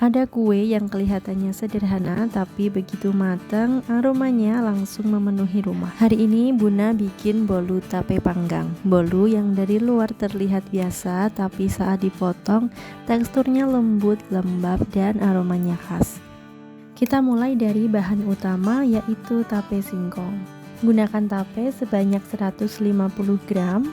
Ada kue yang kelihatannya sederhana, tapi begitu matang, aromanya langsung memenuhi rumah. Hari ini Bunda bikin bolu tape panggang. Bolu yang dari luar terlihat biasa, tapi saat dipotong, teksturnya lembut, lembab, dan aromanya khas. Kita mulai dari bahan utama, yaitu tape singkong. Gunakan tape sebanyak 150 gram.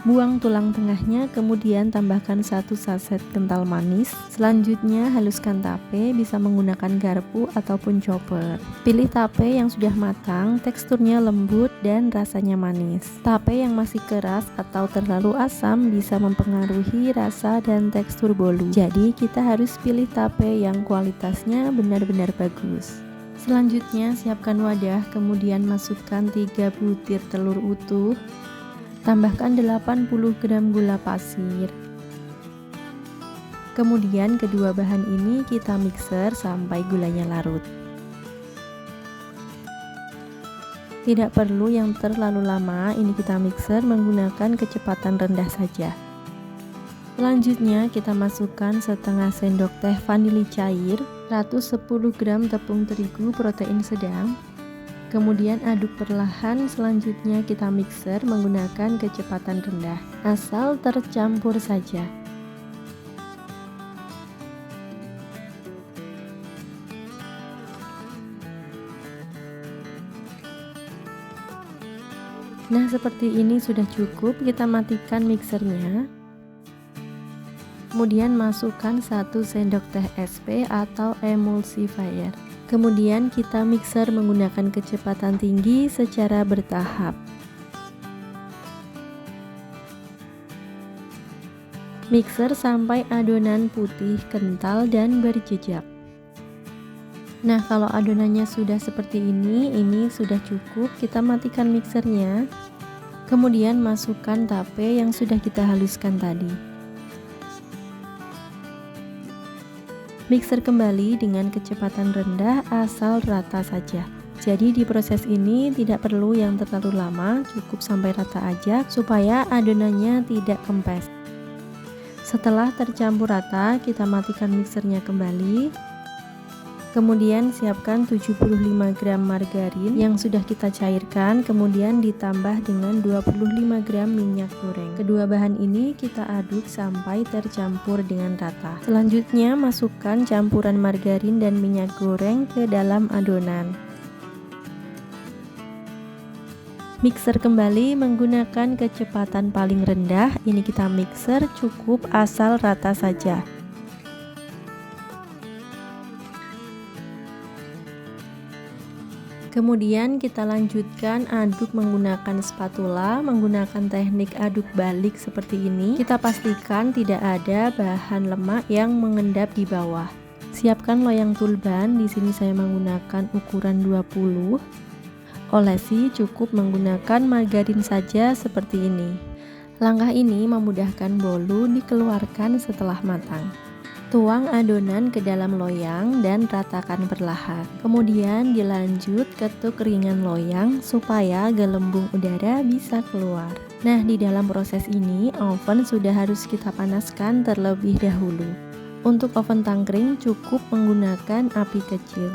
Buang tulang tengahnya, kemudian tambahkan 1 saset kental manis. Selanjutnya haluskan tape, bisa menggunakan garpu ataupun chopper. Pilih tape yang sudah matang, teksturnya lembut dan rasanya manis. Tape yang masih keras atau terlalu asam bisa mempengaruhi rasa dan tekstur bolu. Jadi kita harus pilih tape yang kualitasnya benar-benar bagus. Selanjutnya siapkan wadah, kemudian masukkan 3 butir telur utuh. Tambahkan 80 gram gula pasir. Kemudian kedua bahan ini kita mixer sampai gulanya larut. Tidak perlu yang terlalu lama, ini kita mixer menggunakan kecepatan rendah saja. Selanjutnya kita masukkan setengah sendok teh vanili cair, 110 gram tepung terigu protein sedang. Kemudian aduk perlahan, selanjutnya kita mixer menggunakan kecepatan rendah, asal tercampur saja. Nah, seperti ini sudah cukup, kita matikan mixernya. Kemudian masukkan 1 sendok teh SP atau emulsifier. Kemudian kita mixer menggunakan kecepatan tinggi secara bertahap. Mixer sampai adonan putih, kental, dan berjejak. Nah, kalau adonannya sudah seperti ini sudah cukup, kita matikan mixernya. Kemudian masukkan tape yang sudah kita haluskan tadi. Mixer kembali dengan kecepatan rendah asal rata saja. Jadi di proses ini tidak perlu yang terlalu lama, cukup sampai rata aja supaya adonannya tidak kempes. Setelah tercampur rata, kita matikan mixernya kembali. Kemudian siapkan 75 gram margarin yang sudah kita cairkan, kemudian ditambah dengan 25 gram minyak goreng. Kedua bahan ini kita aduk sampai tercampur dengan rata. Selanjutnya masukkan campuran margarin dan minyak goreng ke dalam adonan. Mixer kembali menggunakan kecepatan paling rendah. Ini kita mixer cukup asal rata saja. Kemudian kita lanjutkan aduk menggunakan spatula, menggunakan teknik aduk balik seperti ini. Kita pastikan tidak ada bahan lemak yang mengendap di bawah. Siapkan loyang tulban, di sini saya menggunakan ukuran 20. Olesi cukup menggunakan margarin saja seperti ini. Langkah ini memudahkan bolu dikeluarkan setelah matang. Tuang adonan ke dalam loyang dan ratakan perlahan. Kemudian dilanjut ketuk ringan loyang supaya gelembung udara bisa keluar. Nah, di dalam proses ini oven sudah harus kita panaskan terlebih dahulu. Untuk oven tangkring cukup menggunakan api kecil.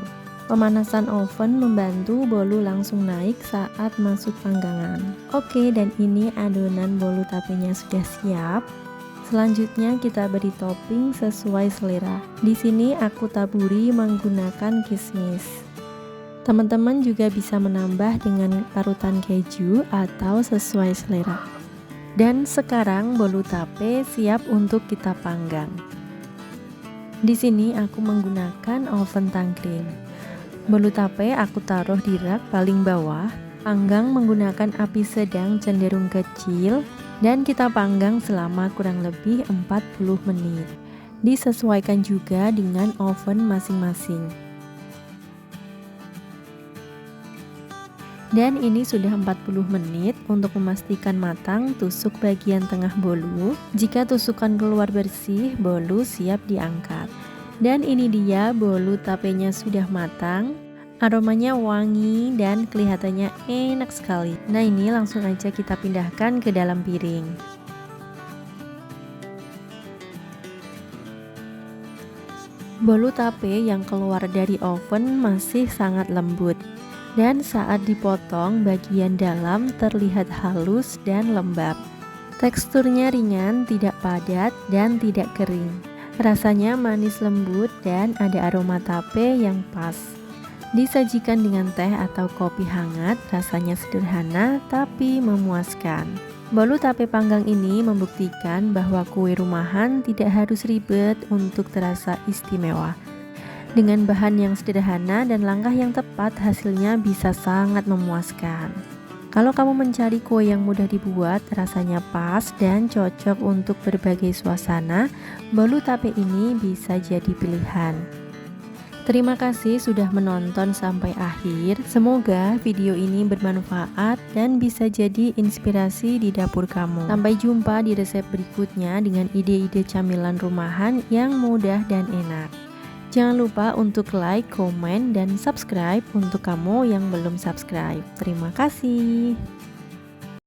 Pemanasan oven membantu bolu langsung naik saat masuk panggangan. Oke, dan ini adonan bolu tapenya sudah siap. Selanjutnya kita beri topping sesuai selera. Di sini aku taburi menggunakan kismis. Teman-teman juga bisa menambah dengan parutan keju atau sesuai selera. Dan sekarang bolu tape siap untuk kita panggang. Di sini aku menggunakan oven tangkring. Bolu tape aku taruh di rak paling bawah. Panggang menggunakan api sedang cenderung kecil. Dan kita panggang selama kurang lebih 40 menit. Disesuaikan juga dengan oven masing-masing. Dan ini sudah 40 menit. Untuk memastikan matang, tusuk bagian tengah bolu. Jika tusukan keluar bersih, bolu siap diangkat. Dan ini dia bolu tapenya sudah matang. Aromanya wangi dan kelihatannya enak sekali. Nah, ini langsung aja kita pindahkan ke dalam piring. Bolu tape yang keluar dari oven masih sangat lembut, dan saat dipotong bagian dalam terlihat halus dan lembab. Teksturnya ringan, tidak padat, dan tidak kering. Rasanya manis lembut dan ada aroma tape yang pas. Disajikan dengan teh atau kopi hangat, rasanya sederhana tapi memuaskan. Bolu tape panggang ini membuktikan bahwa kue rumahan tidak harus ribet untuk terasa istimewa. Dengan bahan yang sederhana dan langkah yang tepat, hasilnya bisa sangat memuaskan. Kalau kamu mencari kue yang mudah dibuat, rasanya pas dan cocok untuk berbagai suasana, bolu tape ini bisa jadi pilihan. Terima kasih sudah menonton sampai akhir. Semoga video ini bermanfaat dan bisa jadi inspirasi di dapur kamu. Sampai jumpa di resep berikutnya dengan ide-ide camilan rumahan yang mudah dan enak. Jangan lupa untuk like, komen, dan subscribe untuk kamu yang belum subscribe. Terima kasih.